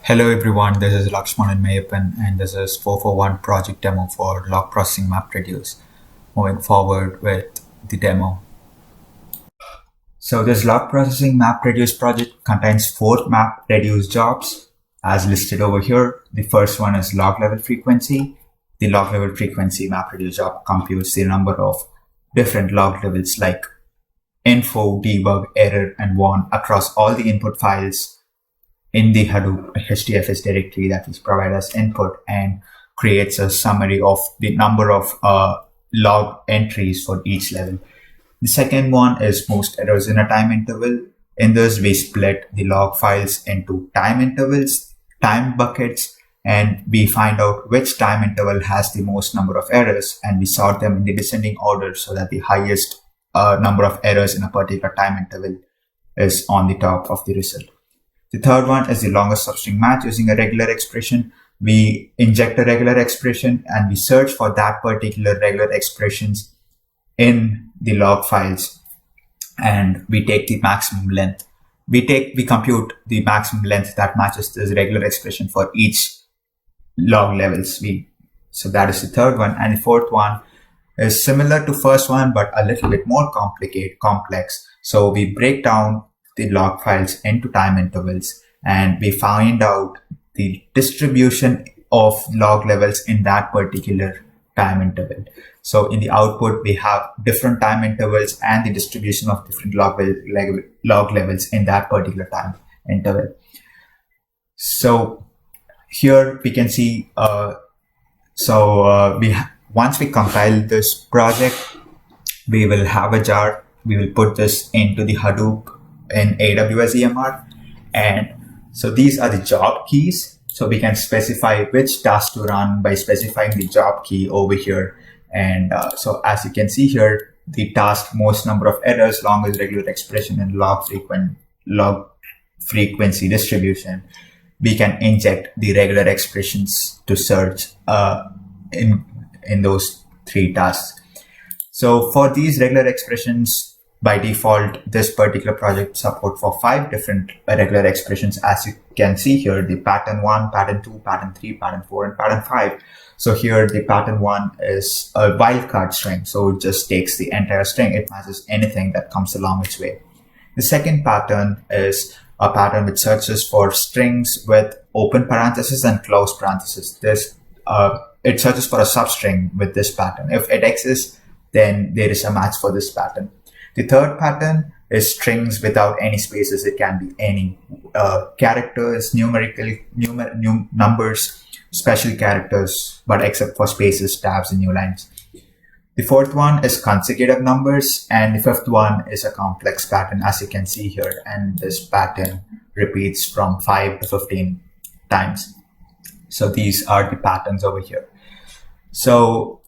Hello everyone, this is Lakshman Mayappan and this is 441 project demo for LogProcessing MapReduce. Moving forward with the demo. So this LogProcessing MapReduce project contains 4 MapReduce jobs as listed over here. The first one is log level frequency. The log level frequency MapReduce job computes the number of different log levels like info, debug, error, and warn across all the input files in the Hadoop HDFS directory that is provided as input, and creates a summary of the number of log entries for each level. The second one is most errors in a time interval. In this, we split the log files into time intervals, time buckets, and we find out which time interval has the most number of errors, and we sort them in the descending order so that the highest number of errors in a particular time interval is on the top of the result. The third one is the longest substring match using a regular expression. We inject a regular expression and we search for that particular regular expressions in the log files, and we take the maximum length. We compute the maximum length that matches this regular expression for each log levels. So that is the third one, and the fourth one is similar to first one but a little bit more complex. So we break down the log files into time intervals, and we find out the distribution of log levels in that particular time interval. So in the output, we have different time intervals and the distribution of different log levels in that particular time interval. So here we can see, once we compile this project, we will have a jar. We will put this into the Hadoop in Aws Emr, and so these are the job keys. So we can specify which task to run by specifying the job key over here. And so as you can see here, the task most number of errors, longest regular expression, and log frequency distribution. We can inject the regular expressions to search in those 3 tasks. So for these regular expressions, by default, this particular project supports for 5 different regular expressions. As you can see here, the pattern 1, pattern 2, pattern 3, pattern 4, and pattern 5. So here the pattern 1 is a wildcard string. So it just takes the entire string. It matches anything that comes along its way. The second pattern is a pattern which searches for strings with open parentheses and closed parentheses. It searches for a substring with this pattern. If it exists, then there is a match for this pattern. The third pattern is strings without any spaces. It can be any characters, numbers, special characters, but except for spaces, tabs, and new lines. The fourth one is consecutive numbers, and the fifth one is a complex pattern, as you can see here. And this pattern repeats from 5 to 15 times. So these are the patterns over here. So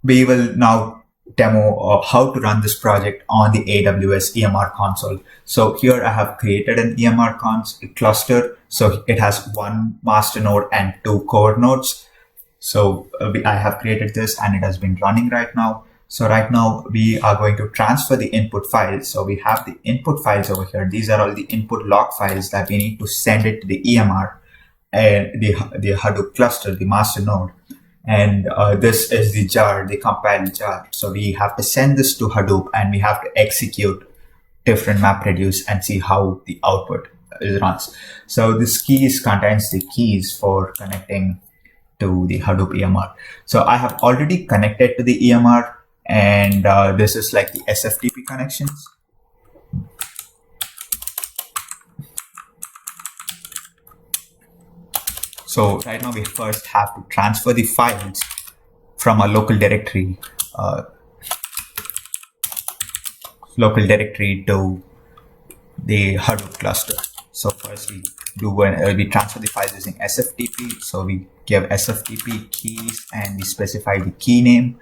we will now demo of how to run this project on the Aws Emr Console. So here I have created an Emr cluster. So it has 1 master node and 2 core nodes. So I have created this and it has been running right now. So right now we are going to transfer the input files. So we have the input files over here. These are all the input log files that we need to send it to the EMR and the Hadoop cluster, the master node. And this is the jar, the compiled jar. So we have to send this to Hadoop and we have to execute different MapReduce and see how the output runs. So this keys contains the keys for connecting to the Hadoop EMR. So I have already connected to the EMR, and this is like the SFTP connections. So right now we first have to transfer the files from a local directory to the Hadoop cluster. So first we transfer the files using SFTP. So we give SFTP keys and we specify the key name,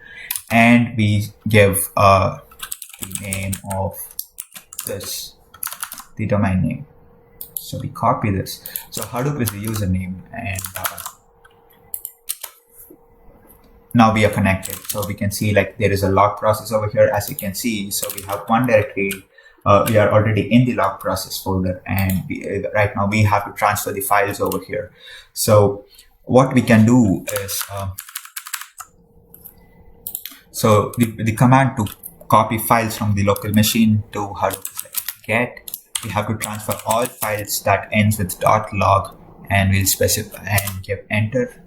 and we give the name of this, the domain name. So we copy this. So Hadoop is the username, and now we are connected. So we can see like there is a log process over here, as you can see. So we have one directory we are already in the log process folder, and right now we have to transfer the files over here. So what we can do is, so the command to copy files from the local machine to Hadoop is like get. We have to transfer all files that ends with .log, and we'll specify and give enter.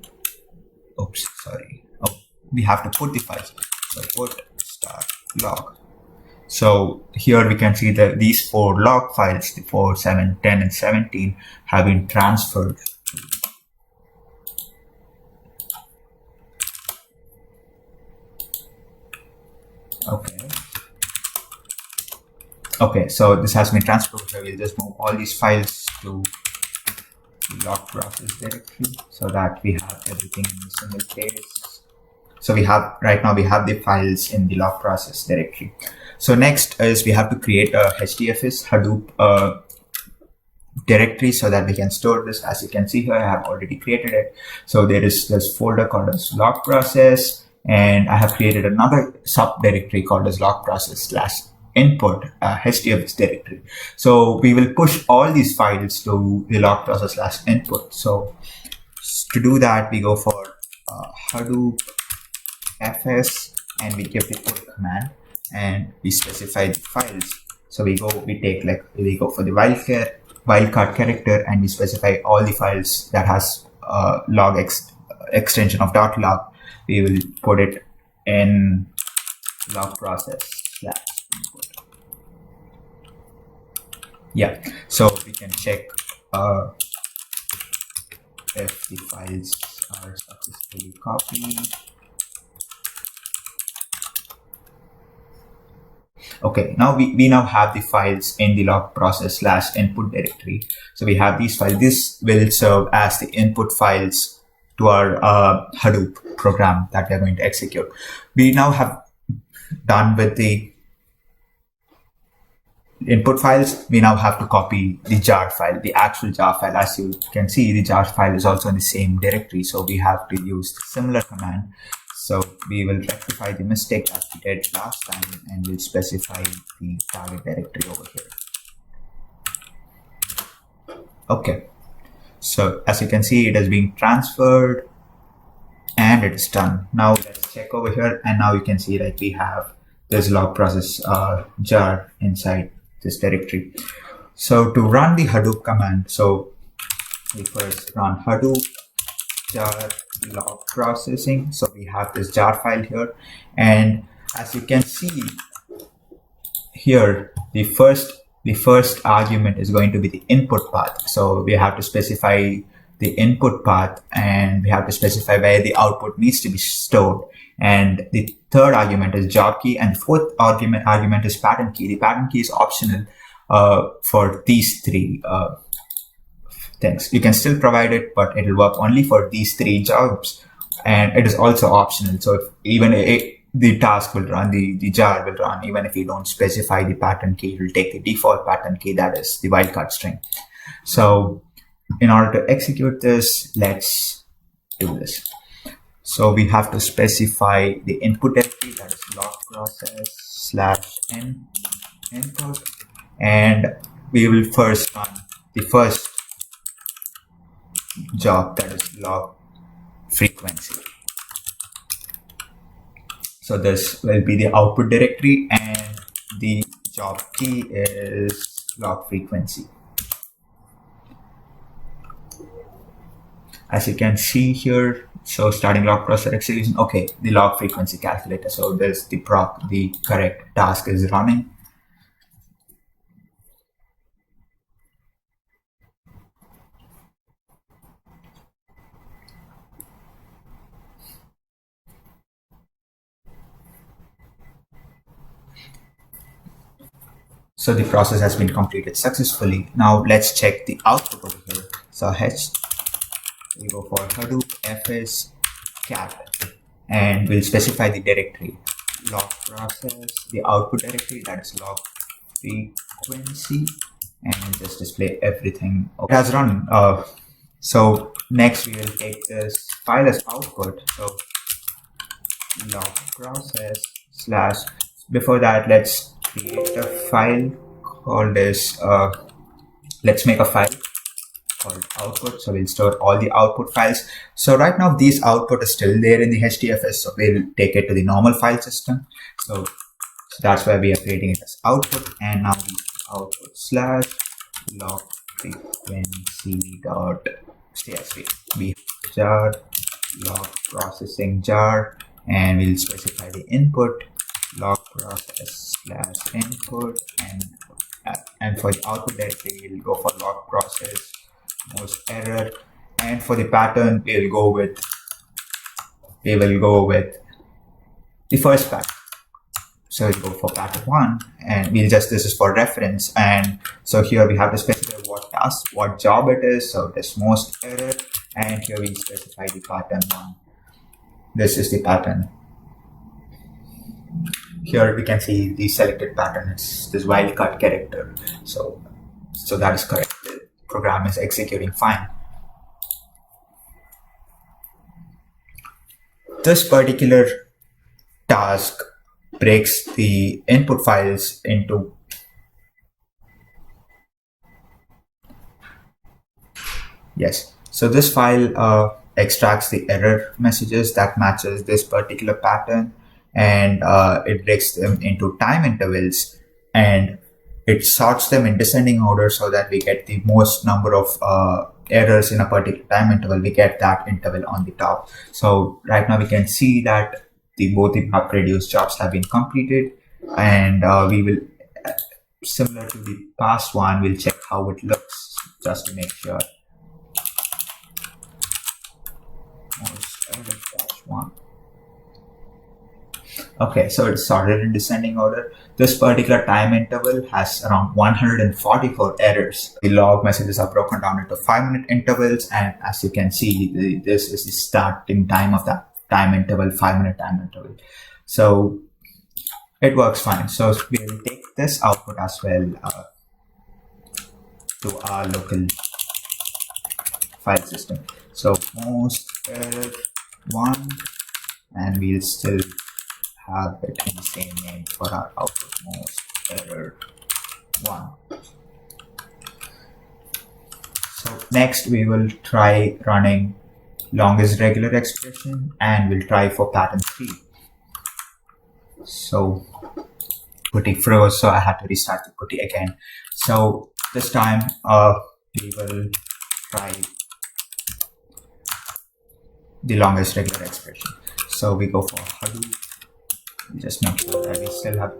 Oops, sorry. Oh, we have to put the files. So put start log. So here we can see that these 4 log files, the 4, 7, 10, and 17, have been transferred. Okay, so this has been transferred. So we'll just move all these files to the log process directory so that we have everything in a single place. So we have, right now we have the files in the log process directory. So next is we have to create a HDFS Hadoop directory so that we can store this. As you can see here, I have already created it. So there is this folder called as log process, and I have created another subdirectory called as log process / input HDFS directory. So we will push all these files to the log process / input. So to do that, we go for Hadoop fs, and we give the put command, and we specify the files. So we go for the wildcard character, and we specify all the files that has log extension of .log. We will put it in log process / input. Yeah, so we can check if the files are successfully copied. Okay, now we now have the files in the log process / input directory. So we have these files. This will serve as the input files to our Hadoop program that we are going to execute. We now have done with the input files. We now have to copy the jar file, the actual jar file. As you can see, the jar file is also in the same directory. So we have to use the similar command. So we will rectify the mistake that we did last time, and we'll specify the target directory over here. Okay. So as you can see, it is being transferred and it is done. Now let's check over here, and now you can see that we have this log process jar inside this directory. So to run the Hadoop command, so we first run Hadoop jar log processing. So we have this jar file here, and as you can see here, the first argument is going to be the input path. So we have to specify the input path, and we have to specify where the output needs to be stored. And the third argument is job key, and the fourth argument is pattern key. The pattern key is optional for these 3 things. You can still provide it, but it will work only for these 3 jobs, and it is also optional. So if the task will run, the jar will run, even if you don't specify the pattern key, it will take the default pattern key, that is the wildcard string. So in order to execute this, let's do this. So we have to specify the input directory, that is log process / input, and we will first run the first job, that is log frequency. So this will be the output directory, and the job key is log frequency. As you can see here, so starting log process execution. Okay, the log frequency calculator. So there's the correct task is running. So the process has been completed successfully. Now let's check the output over here. So we go for Hadoop fs cat, and we'll specify the directory log process, the output directory, that is log frequency, and just display everything. It has run. So next we will take this file as output. So log process / before that, let's create a file call this, let's make a file called output. So we'll store all the output files. So right now these output is still there in the HDFS. So we'll take it to the normal file system. So that's why we are creating it as output. And now the output slash log frequency dot csv. We have jar log processing jar, and we'll specify the input log process slash input, and for the output directory we'll go for log process most error, and for the pattern we will go with the first pattern. So we'll go for pattern 1, and this is for reference. And so here we have to specify what task, what job it is. So this most error, and here we specify the pattern 1. This is the pattern. Here we can see the selected pattern is this wildcard character. So that is correct. The program is executing fine. This particular task breaks the input files into So this file extracts the error messages that matches this particular pattern, and it breaks them into time intervals, and it sorts them in descending order so that we get the most number of errors in a particular time interval. We get that interval on the top. So right now we can see that both the MapReduce jobs have been completed, and we will, similar to the past one, we'll check how it looks just to make sure. Okay, so it's sorted in descending order. This particular time interval has around 144 errors. The log messages are broken down into 5-minute intervals, and as you can see, this is the starting time of that time interval, 5-minute time interval. So it works fine. So we will take this output as well to our local file system. So most error 1, and we'll still have it in the same name for our output, most error 1. So next we will try running longest regular expression, and we'll try for pattern 3. So putty froze, so I had to restart the putty again. So this time we will try the longest regular expression. So we go for Hadoop. We just make sure that we still have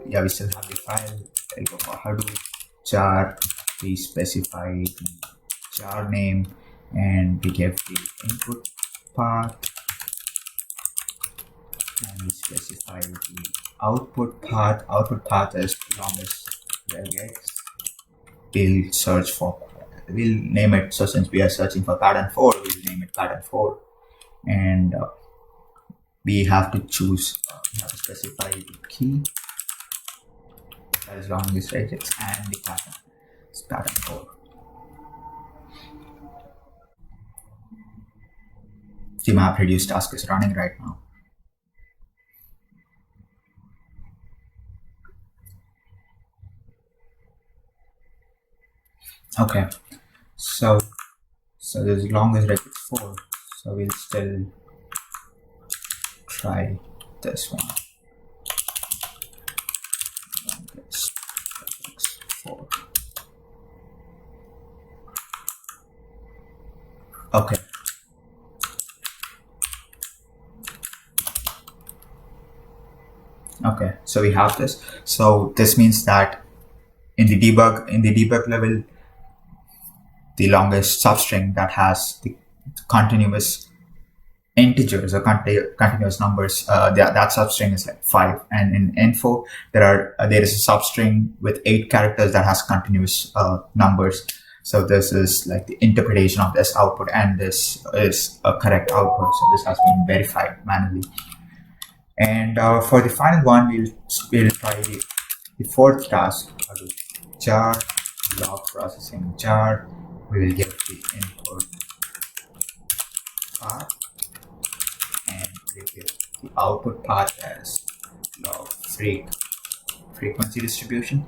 the file. We go for Hadoop jar. We specify the jar name, and we give the input path, and we specify the output path. Output path is longest regex. We'll name it, so since we are searching for pattern 4, we'll name it pattern 4. And we have to specify the key, that is longest regex, and the pattern is pattern 4. The MapReduce task is running right now. Okay, so this longest regex 4. So we'll still try this one. Longest regex 4. Okay. Okay, so we have this. So this means that in the debug level, the longest substring that has the continuous integers or continuous numbers, that substring is like 5. And in info, there is a substring with 8 characters that has continuous numbers. So this is like the interpretation of this output, and this is a correct output. So this has been verified manually. And for the final one, we'll try the fourth task, jar log processing jar. We will give the input path, and we give the output path as log frequency distribution.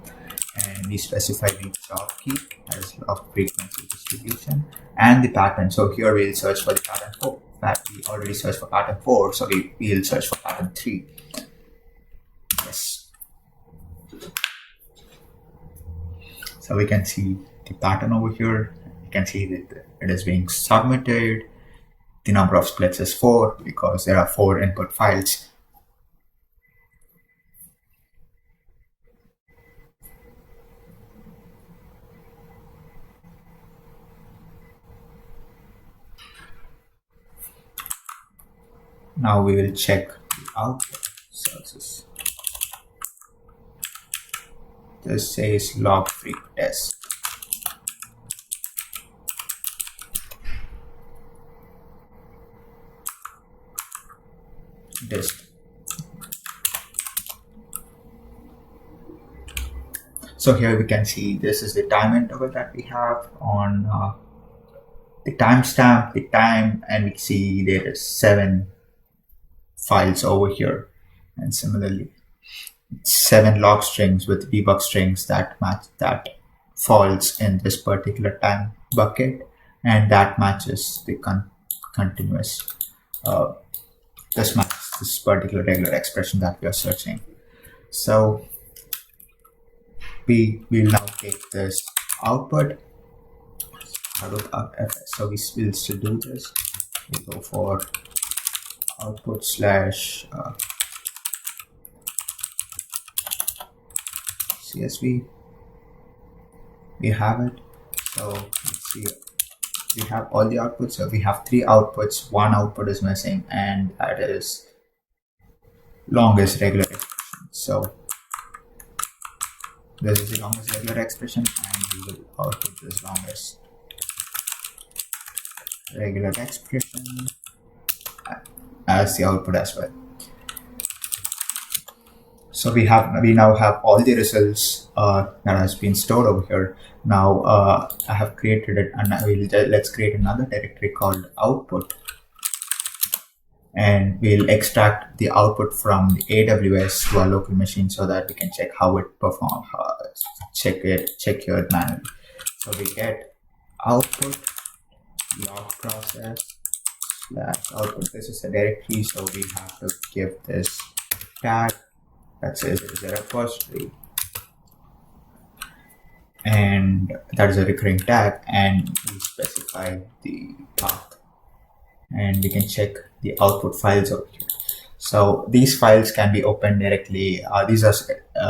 and we specify the job key as log frequency distribution and the pattern. So here we'll search for the pattern 4. In fact, we already searched for pattern 4, so we'll search for pattern 3. Yes. So we can see the pattern over here. You can see that it is being submitted. The number of splits is 4 because there are 4 input files. Now we will check the output sources. This says log freq test. Disk. So here we can see this is the time interval that we have on the timestamp, the time, and we see there is 7 files over here, and similarly 7 log strings with debug strings that match that falls in this particular time bucket, and that matches the continuous this matches this particular regular expression that we are searching. So we will now take this output. So we will still do this. We go for output slash CSV. We have it. So let's see, we have all the outputs. So we have 3 outputs. 1 output is missing, and that is longest regular expression. So this is the longest regular expression, and we will output this longest regular expression as the output as well. So we now have all the results that has been stored over here. Now I have created it, and let's create another directory called output, and we'll extract the output from the AWS to our local machine so that we can check how it performs. Check here manually. So we get output log process / output. This is a directory, so we have to give this tag that says it is a repository, and that is a recurring tag, and we specify the path, and we can check the output files over here. So these files can be opened directly. These are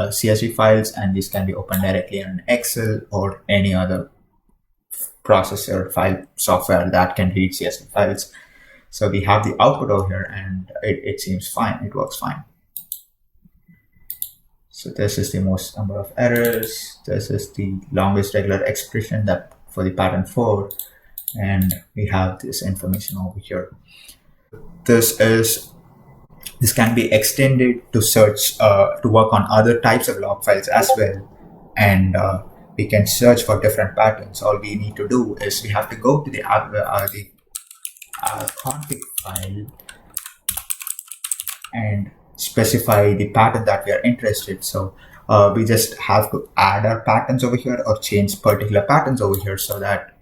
CSV files, and these can be opened directly in Excel or any other processor file software that can read CSV files. So we have the output over here, and it seems fine. It works fine. So this is the most number of errors. This is the longest regular expression that for the pattern 4, and we have this information over here. This can be extended to search to work on other types of log files as well, and we can search for different patterns. All we need to do is we have to go to the config file and specify the pattern that we are interested. So we just have to add our patterns over here or change particular patterns over here, so that,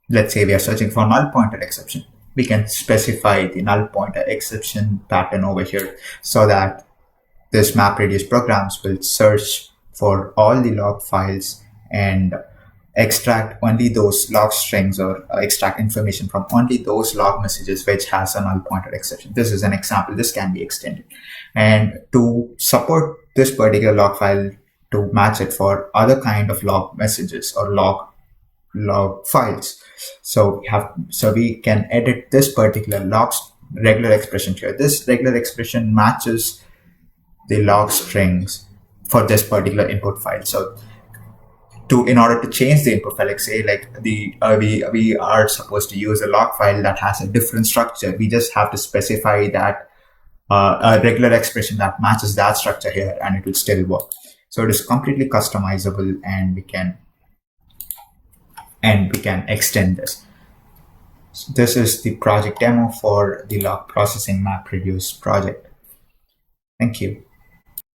let's say we are searching for null pointer exception. We can specify the null pointer exception pattern over here, so that this MapReduce programs will search for all the log files and extract only those log strings, or extract information from only those log messages which has a null pointer exception. This is an example. This can be extended, and to support this particular log file, to match it for other kind of log messages or log files. So we can edit this particular regular expression here. This regular expression matches the log strings for this particular input file. So in order to change the input file, like say we are supposed to use a log file that has a different structure, we just have to specify that a regular expression that matches that structure here, and it will still work. So it is completely customizable, and we can extend this. So this is the project demo for the log processing MapReduce project. Thank you.